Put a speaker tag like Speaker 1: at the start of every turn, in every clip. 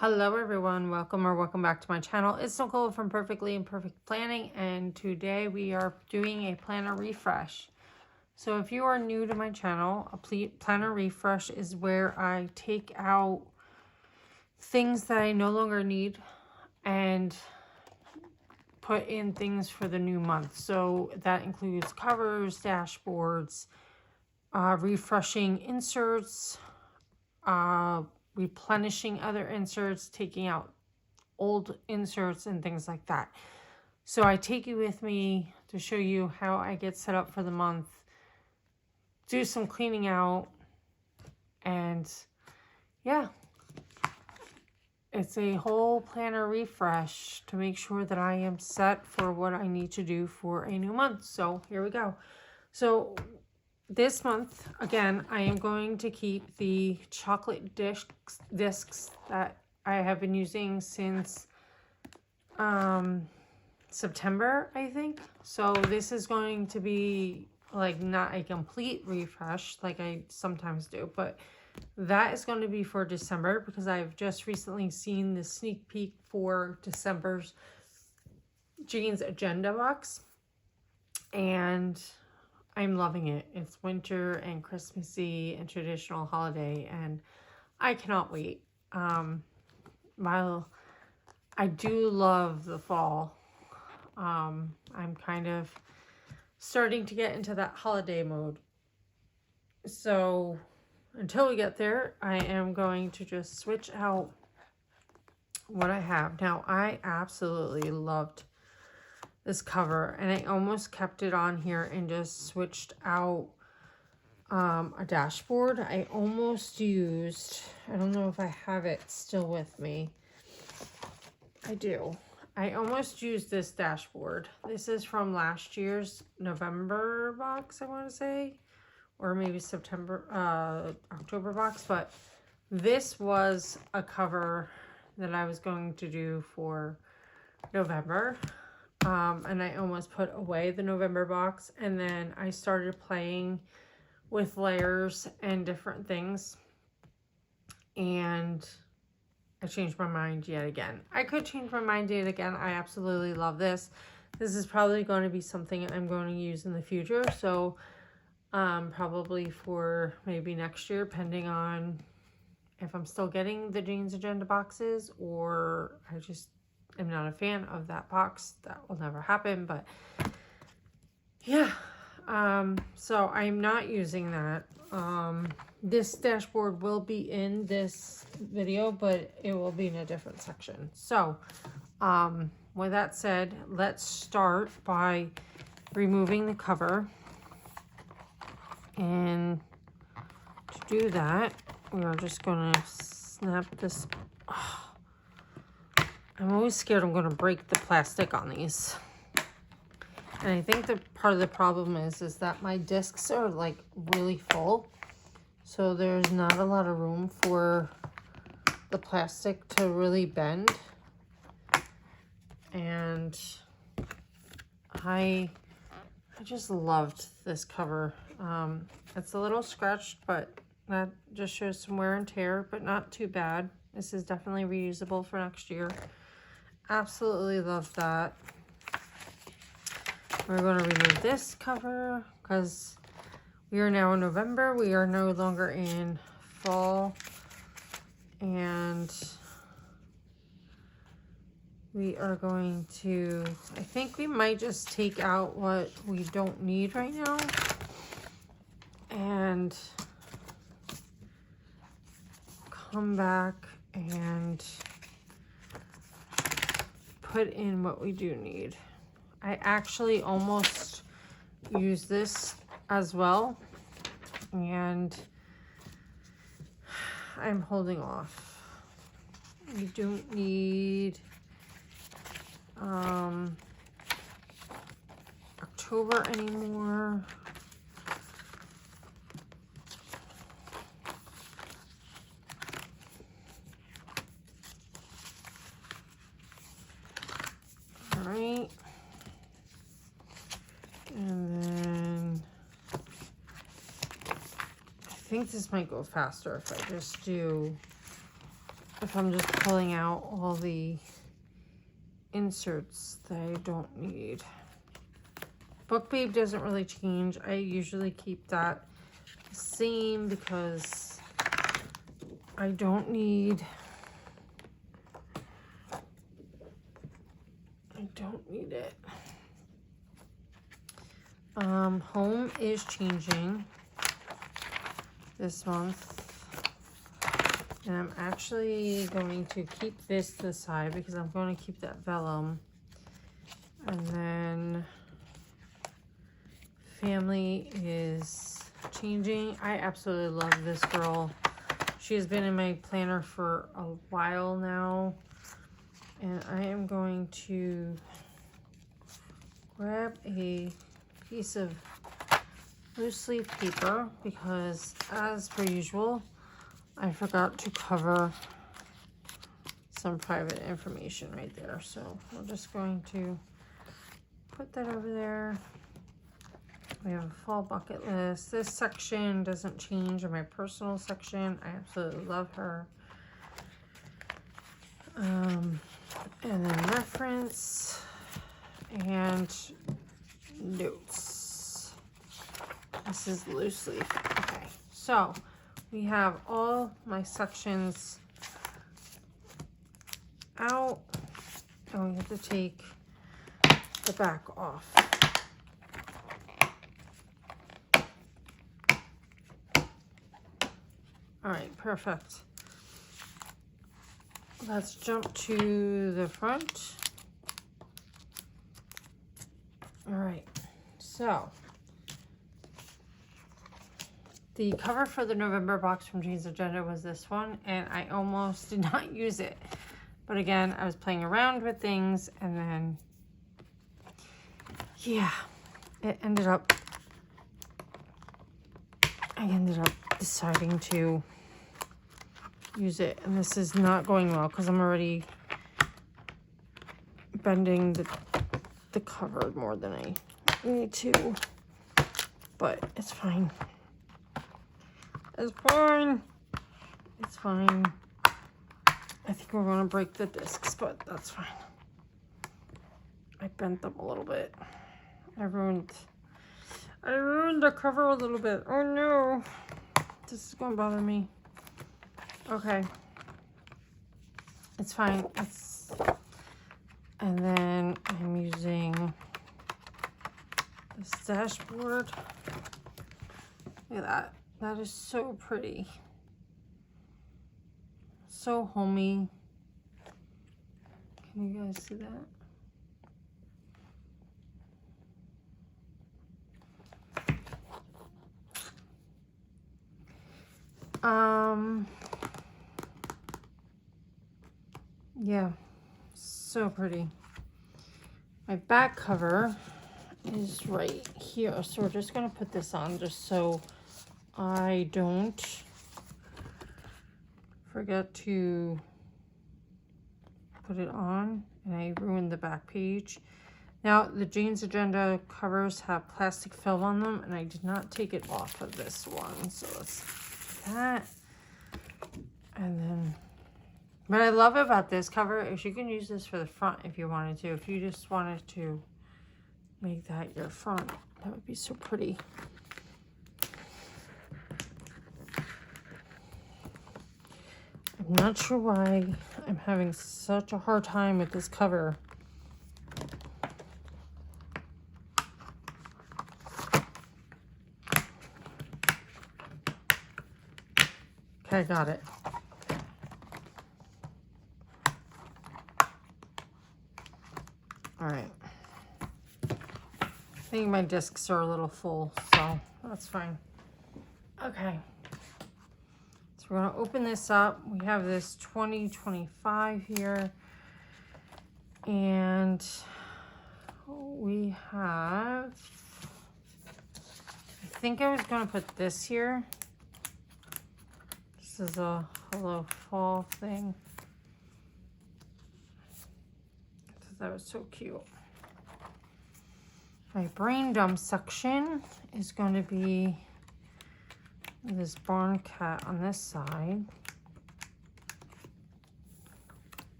Speaker 1: Hello everyone, welcome back to my channel. It's Nicole from Perfectly Imperfect Planning, and today we are doing a planner refresh. So if you are new to my channel, a planner refresh is where I take out things that I no longer need and put in things for the new month. So that includes covers, dashboards, refreshing inserts, replenishing other inserts, taking out old inserts and things like that. So I take you with me to show you how I get set up for the month, do some cleaning out, and yeah, it's a whole planner refresh to make sure that I am set for what I need to do for a new month. So here we go. So this month, again, I am going to keep the chocolate discs that I have been using since September, I think. So this is going to be like not a complete refresh like I sometimes do, but that is going to be for December because I've just recently seen the sneak peek for December's jeans agenda box and I'm loving it. It's winter and Christmassy and traditional holiday and I cannot wait. While I do love the fall, I'm kind of starting to get into that holiday mode. So until we get there, I am going to just switch out what I have. Now, I absolutely loved this cover and I almost kept it on here and just switched out a dashboard. I almost used, I don't know if I have it still with me. I do. I almost used this dashboard. This is from last year's November box, I want to say, or maybe October box, but this was a cover that I was going to do for November. And I almost put away the November box, and then I started playing with layers and different things, and I changed my mind yet again. I could change my mind yet again. I absolutely love this. This is probably going to be something I'm going to use in the future. So probably for maybe next year, depending on if I'm still getting the Jeans Agenda boxes or I just am not a fan of that box. That will never happen. But yeah, so I'm not using that. This dashboard will be in this video, but it will be in a different section. So, with that said, let's start by removing the cover. And to do that, we are just going to snap this. Oh, I'm always scared I'm going to break the plastic on these. And I think that part of the problem is that my discs are like really full. So there's not a lot of room for the plastic to really bend. And I just loved this cover. It's a little scratched, but that just shows some wear and tear, but not too bad. This is definitely reusable for next year. Absolutely love that. We're going to remove this cover because we are now in November. We are no longer in fall. And we are going to, I think we might just take out what we don't need right now. And come back and put in what we do need. I actually almost use this as well, and I'm holding off. We don't need October anymore. All right. And then I think this might go faster if I just do if I'm just pulling out all the inserts that I don't need. Book Babe doesn't really change. I usually keep that the same because I don't need it. Home is changing this month. And I'm actually going to keep this to the side because I'm going to keep that vellum. And then Family is changing. I absolutely love this girl. She has been in my planner for a while now. And I am going to grab a piece of loose leaf paper because, as per usual, I forgot to cover some private information right there. So we're just going to put that over there. We have a fall bucket list. This section doesn't change in my personal section. I absolutely love her. And then reference and notes. This is loose leaf. Okay, so we have all my sections out, and we have to take the back off. All right, perfect. Let's jump to the front. All right, so the cover for the November box from Jane's Agenda was this one, and I almost did not use it. But again, I was playing around with things, and then, yeah, I ended up deciding to use it, and this is not going well because I'm already bending the cover more than I need to, but it's fine. It's fine. It's fine. I think we're going to break the discs, but that's fine. I bent them a little bit. I ruined the cover a little bit. Oh no. This is going to bother me. Okay. It's fine. And then I'm using this dashboard. Look at that. That is so pretty. So homey. Can you guys see that? Yeah, so pretty. My back cover is right here, so we're just gonna put this on just so I don't forget to put it on and I ruined the back page. Now the Jane's Agenda covers have plastic film on them, and I did not take it off of this one, so let's do that. And then, what I love about this cover is you can use this for the front if you wanted to. If you just wanted to make that your front, that would be so pretty. I'm not sure why I'm having such a hard time with this cover. Okay, I got it. All right. I think my discs are a little full, so that's fine. Okay. So we're going to open this up. We have this 2025 here. And we have, I think I was going to put this here. This is a Hello Fall thing. That was so cute. My brain dump section is going to be this barn cat on this side.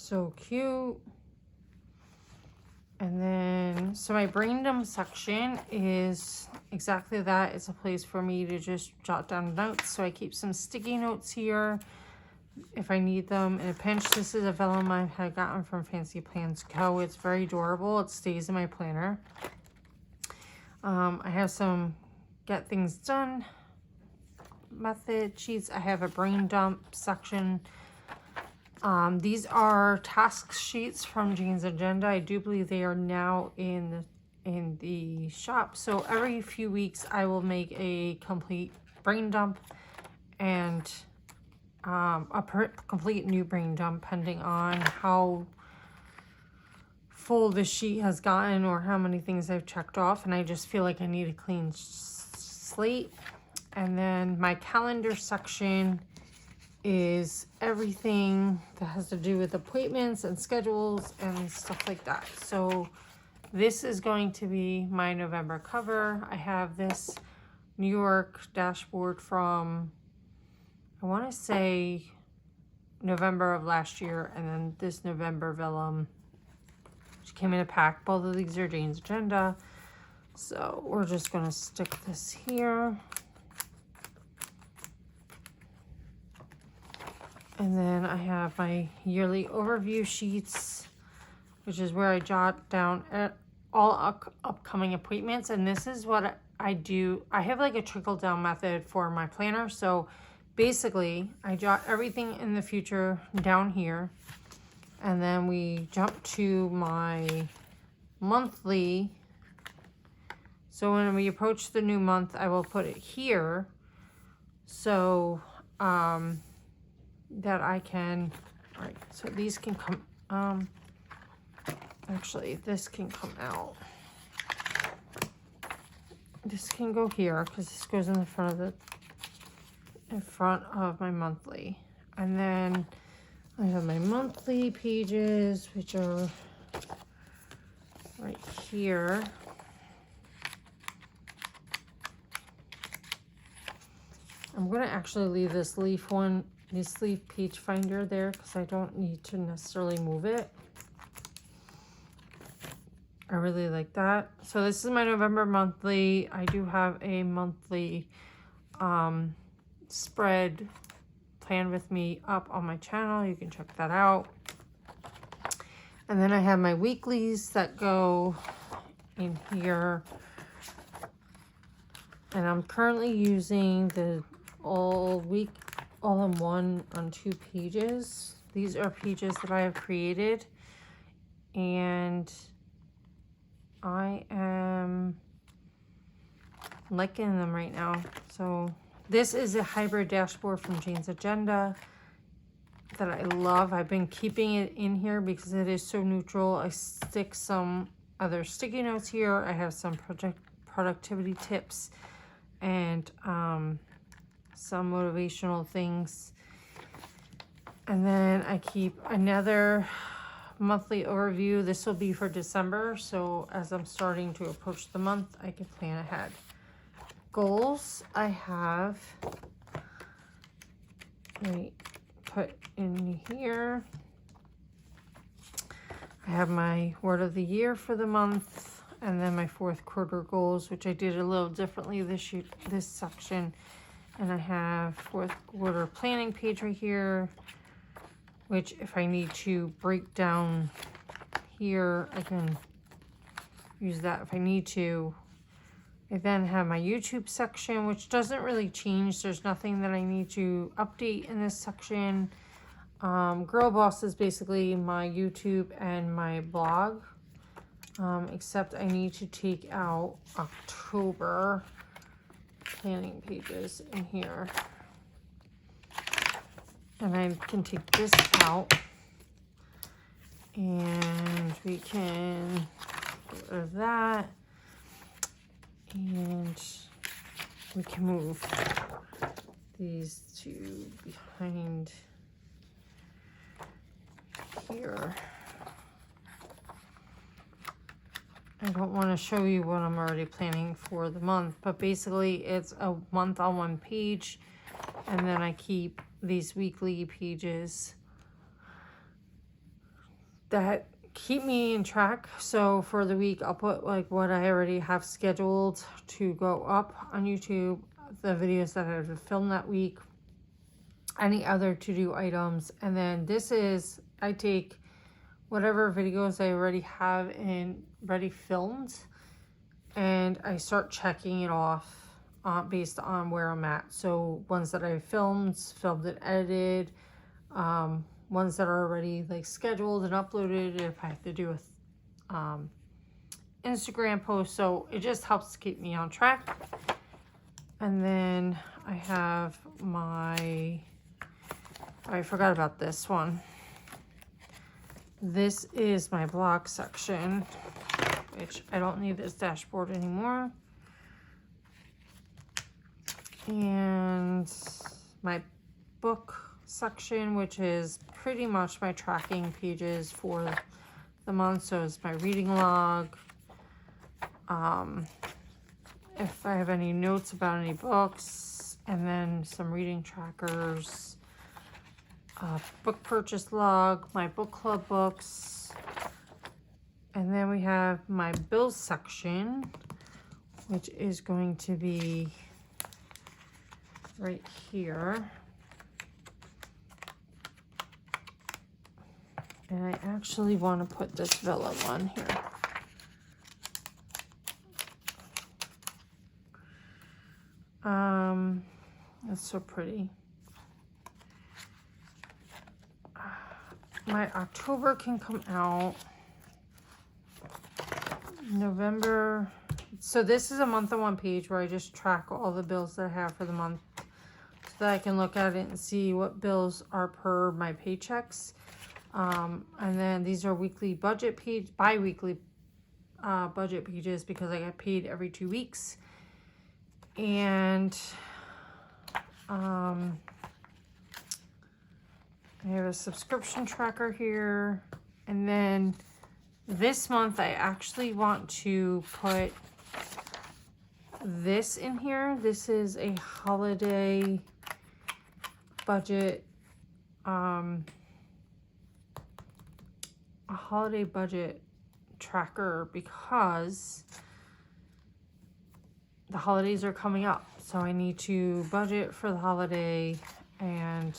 Speaker 1: So cute. And then, so my brain dump section is exactly that. It's a place for me to just jot down notes. So I keep some sticky notes here if I need them in a pinch. This is a vellum I had gotten from Fancy Plans Co. It's very durable. It stays in my planner. I have some get things done method sheets. I have a brain dump section. These are task sheets from Jane's Agenda. I do believe they are now in the shop. So every few weeks I will make a complete brain dump and complete new brain dump, depending on how full this sheet has gotten or how many things I've checked off, and I just feel like I need a clean slate. And then my calendar section is everything that has to do with appointments and schedules and stuff like that. So this is going to be my November cover. I have this New York dashboard from, I want to say, November of last year, and then this November vellum, which came in a pack. Both of these are Jane's Agenda. So we're just going to stick this here. And then I have my yearly overview sheets, which is where I jot down all upcoming appointments. And this is what I do. I have like a trickle down method for my planner. So basically I jot everything in the future down here. And then we jump to my monthly. So when we approach the new month, I will put it here. So, that I can, all right, so these can come, actually this can come out. This can go here because this goes in the front of my monthly. And then I have my monthly pages, which are right here. I'm going to actually leave this leaf page finder there because I don't need to necessarily move it. I really like that. So this is my November monthly. I do have a monthly spread Plan With Me up on my channel. You can check that out. And then I have my weeklies that go in here. And I'm currently using the all-in-one on 2 pages. These are pages that I have created, and I am liking them right now. So this is a hybrid dashboard from Jane's Agenda that I love. I've been keeping it in here because it is so neutral. I stick some other sticky notes here. I have some productivity tips and some motivational things. And then I keep another monthly overview. This will be for December, so as I'm starting to approach the month, I can plan ahead. Goals I have put in here. I have my word of the year for the month, and then my 4th quarter goals, which I did a little differently this section. And I have 4th quarter planning page right here, which if I need to break down here, I can use that if I need to. I then have my YouTube section, which doesn't really change. There's nothing that I need to update in this section. Girl Boss is basically my YouTube and my blog, except I need to take out October planning pages in here. And I can take this out, and we can get rid of that, and we can move these two behind here. I don't want to show you what I'm already planning for the month, but basically it's a month on one page, and then I keep these weekly pages that keep me in track. So for the week, I'll put like what I already have scheduled to go up on YouTube, the videos that I've filmed that week, any other to-do items. And then this is, I take whatever videos I already have and ready filmed, and I start checking it off based on where I'm at. So ones that I filmed and edited, ones that are already like scheduled and uploaded if I have to do a Instagram post. So it just helps keep me on track. And then I have my, I forgot about this one. This is my blog section, which I don't need this dashboard anymore. And my book section, which is pretty much my tracking pages for the month. So it's my reading log. If I have any notes about any books, and then some reading trackers, book purchase log, my book club books, and then we have my bills section, which is going to be right here. And I actually want to put this Villa one here. That's so pretty. My October can come out. November. So this is a month-on-one page where I just track all the bills that I have for the month, so that I can look at it and see what bills are per my paychecks. And then these are weekly budget page, bi-weekly budget pages, because I get paid every 2 weeks. And I have a subscription tracker here. And then this month I actually want to put this in here. This is a holiday budget, a holiday budget tracker, because the holidays are coming up. So I need to budget for the holiday, and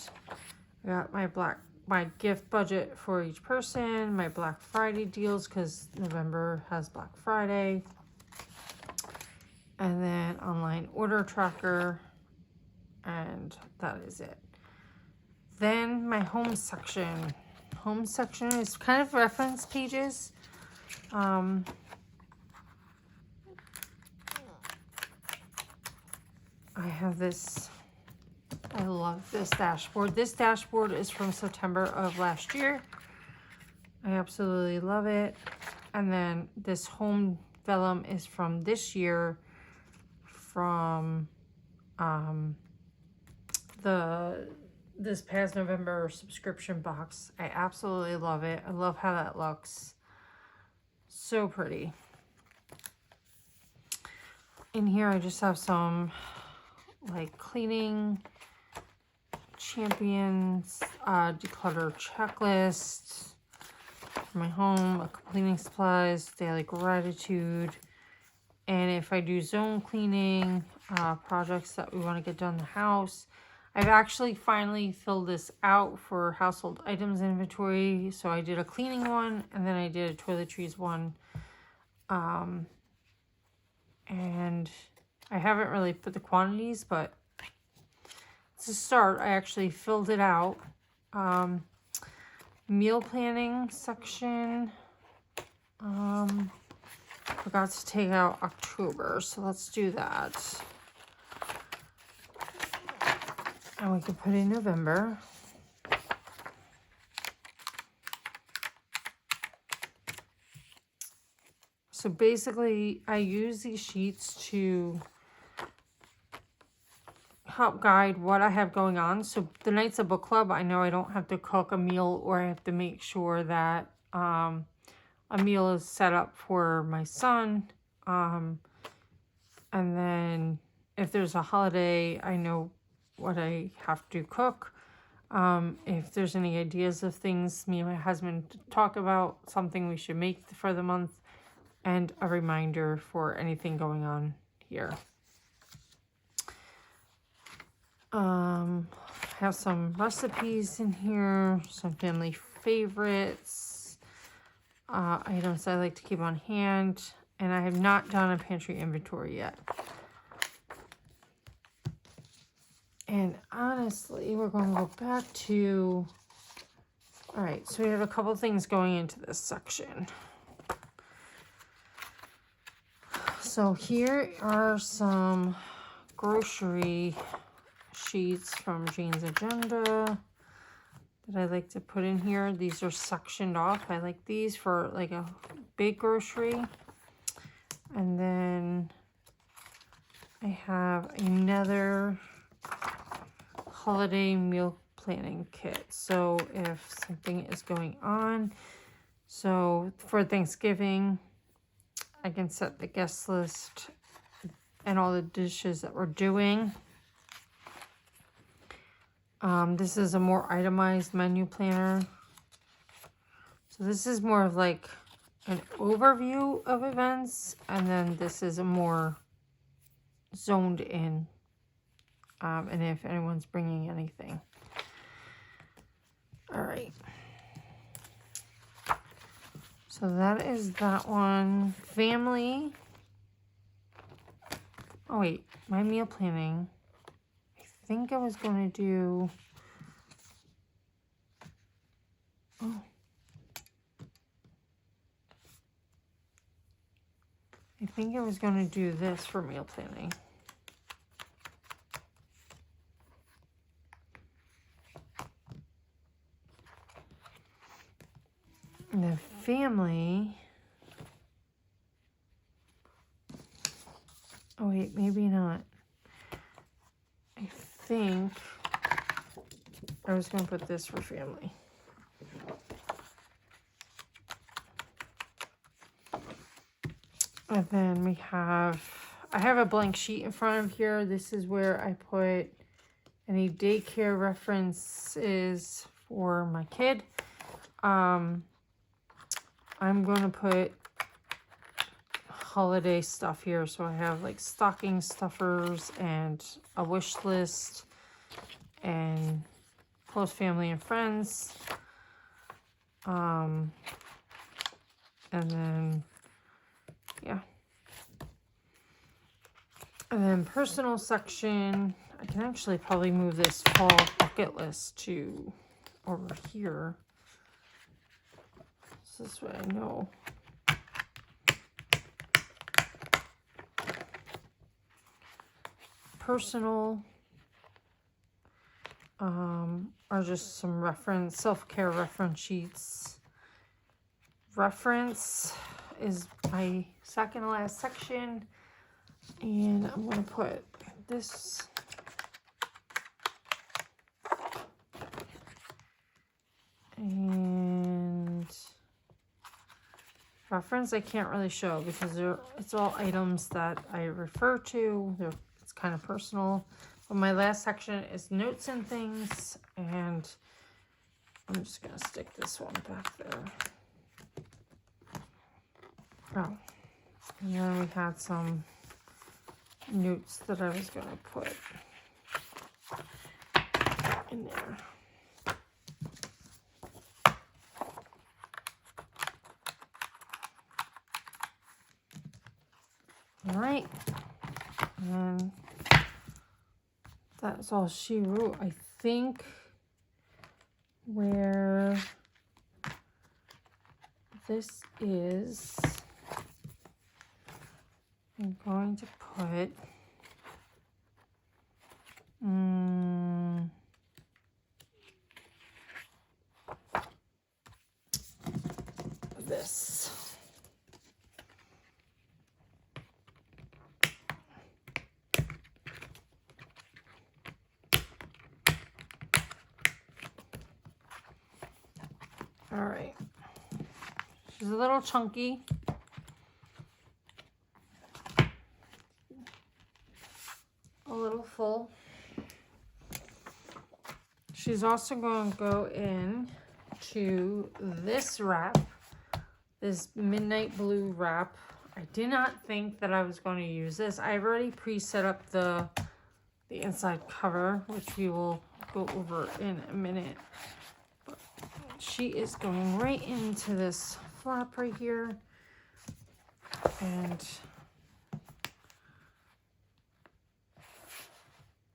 Speaker 1: I got my gift budget for each person, my Black Friday deals, because November has Black Friday, and then online order tracker, and that is it. Then my home section. Home section is kind of reference pages. I have this, I love this dashboard. This dashboard is from September of last year. I absolutely love it. And then this home vellum is from this year, from this past November subscription box. I absolutely love it. I love how that looks. So pretty. In here I just have some like cleaning champions, declutter checklist for my home, cleaning supplies, daily gratitude, and if I do zone cleaning, projects that we want to get done in the house. I've actually finally filled this out for household items inventory. So I did a cleaning one, and then I did a toiletries one. And I haven't really put the quantities, but to start, I actually filled it out. Meal planning section. Forgot to take out October, so let's do that. And we can put in November. So basically, I use these sheets to help guide what I have going on. So the nights of book club, I know I don't have to cook a meal, or I have to make sure that a meal is set up for my son. And then if there's a holiday, I know what I have to cook. If there's any ideas of things me and my husband talk about, something we should make for the month, and a reminder for anything going on here. Have some recipes in here, some family favorites, items I like to keep on hand, and I have not done a pantry inventory yet. And honestly, we're going to go back to, all right, so we have a couple things going into this section. So here are some grocery sheets from Jane's Agenda that I like to put in here. These are sectioned off. I like these for like a big grocery. And then I have another holiday meal planning kit. So if something is going on, so for Thanksgiving, I can set the guest list and all the dishes that we're doing. This is a more itemized menu planner. So this is more of like an overview of events, and then this is a more zoned in, and if anyone's bringing anything. All right. So that is that one. Family. Oh wait, my meal planning. I think I was going to do, I think I was going to do this for meal planning. The family. Oh wait, maybe not. I think I was going to put this for family. And then we have, I have a blank sheet in front of here. This is where I put any daycare references for my kid. I'm going to put holiday stuff here. So I have like stocking stuffers and a wish list and close family and friends. And then, yeah. And then personal section, I can actually probably move this fall bucket list to over here. This way I know. Personal are just some reference, self-care reference sheets. Reference is my second to last section, and I'm going to put this and reference I can't really show because it's all items that I refer to. It's kind of personal. But my last section is notes and things, and I'm just going to stick this one back there. Oh, and then we had some notes that I was going to put in there. All right, and that's all she wrote. I think where this is, I'm going to put this. All right. She's a little chunky. A little full. she's also going to go in to this wrap, this midnight blue wrap. I did not think that I was going to use this. I've already pre-set up the inside cover, which we will go over in a minute. But she is going right into this flap right here. And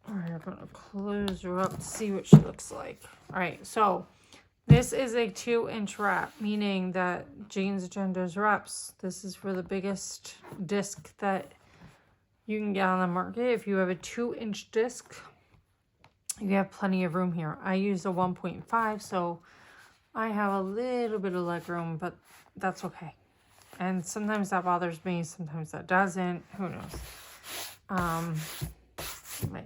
Speaker 1: we're going to close her up to see what she looks like. All right, so this is a 2-inch wrap, meaning that Jane's Agenda's wraps, this is for the biggest disc that you can get on the market. If you have a 2-inch disc, you have plenty of room here. I use a 1.5, so I have a little bit of leg room, but that's okay. And sometimes that bothers me, sometimes that doesn't. Who knows? My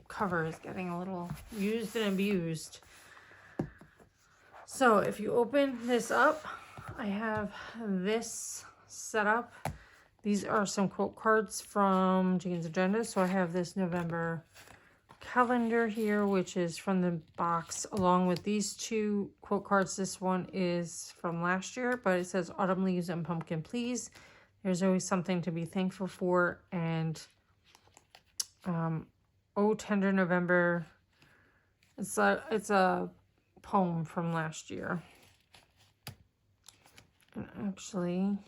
Speaker 1: cover is getting a little used and abused. So if you open this up, I have this set up. These are some quote cards from Jane's Agenda. So I have this November calendar here, which is from the box, along with these 2 quote cards. This one is from last year, but it says Autumn Leaves and Pumpkin Please. There's always something to be thankful for. And Oh Tender November. It's a poem from last year. And actually,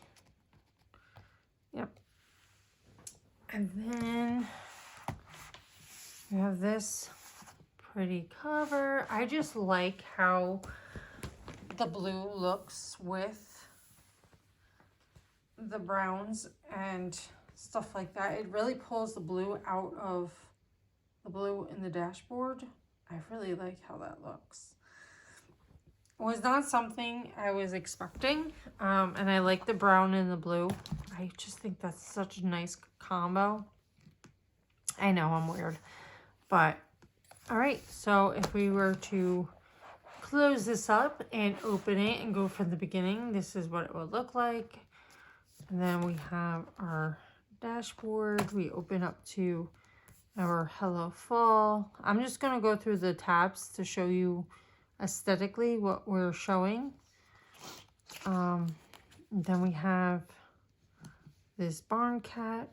Speaker 1: yep. And then we have this pretty cover. I just like how the blue looks with the browns and stuff like that. It really pulls the blue out of the blue in the dashboard. I really like how that looks. It was not something I was expecting, and I like the brown and the blue. I just think that's such a nice combo. I know I'm weird, but all right. So if we were to close this up and open it and go from the beginning, this is what it would look like. And then we have our dashboard. We open up to our Hello Fall. I'm just going to go through the tabs to show you aesthetically what we're showing. Then we have this Barn Cat,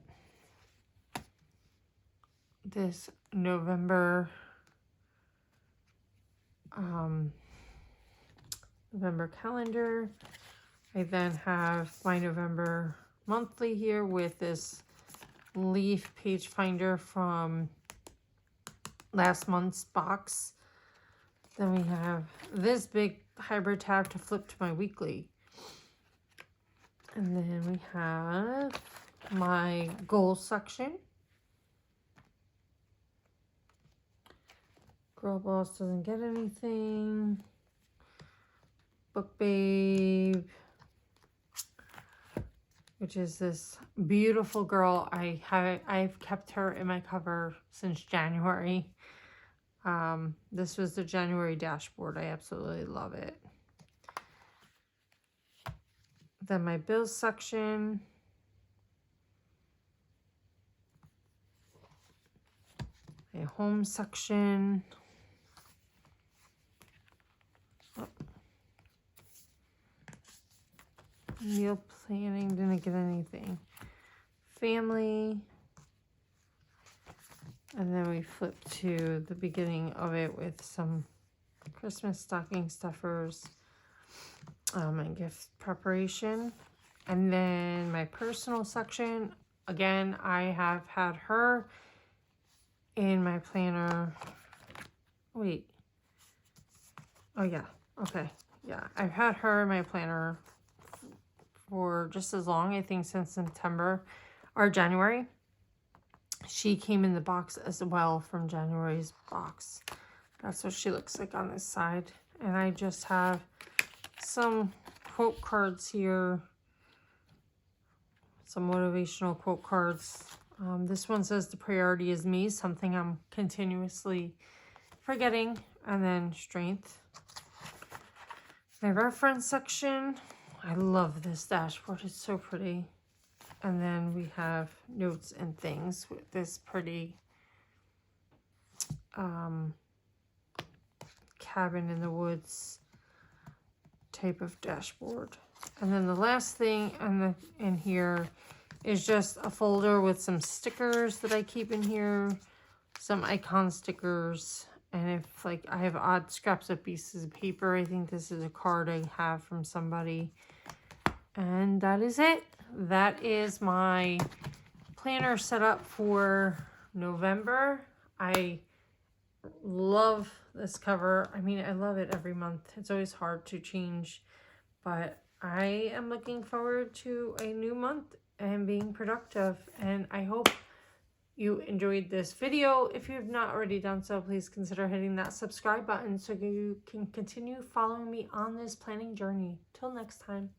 Speaker 1: this November calendar. I then have my November monthly here with this leaf page finder from last month's box. Then we have this big hybrid tab to flip to my weekly. And then we have my goals section. Girl Boss doesn't get anything. Book Babe, which is this beautiful girl. I've kept her in my cover since January. This was the January dashboard. I absolutely love it. Then my bills section. My home section. Meal planning, didn't get anything. Family. And then we flip to the beginning of it with some Christmas stocking stuffers and gift preparation. And then my personal section. Again, I have had her in my planner. Wait. Oh, yeah. Okay. Yeah, I've had her in my planner for just as long, I think since September or January. She came in the box as well from January's box. That's what she looks like on this side. And I just have some quote cards here. Some motivational quote cards. This one says the priority is me, something I'm continuously forgetting. And then strength. My reference section. I love this dashboard. It's so pretty. And then we have notes and things with this pretty cabin in the woods type of dashboard. And then the last thing in here is just a folder with some stickers that I keep in here, some icon stickers, and if like I have odd scraps of pieces of paper. I think this is a card I have from somebody. And that is it. That is my planner set up for November. I love this cover. I mean, I love it every month. It's always hard to change, but I am looking forward to a new month and being productive. And I hope you enjoyed this video. If you have not already done so, please consider hitting that subscribe button so you can continue following me on this planning journey. Till next time.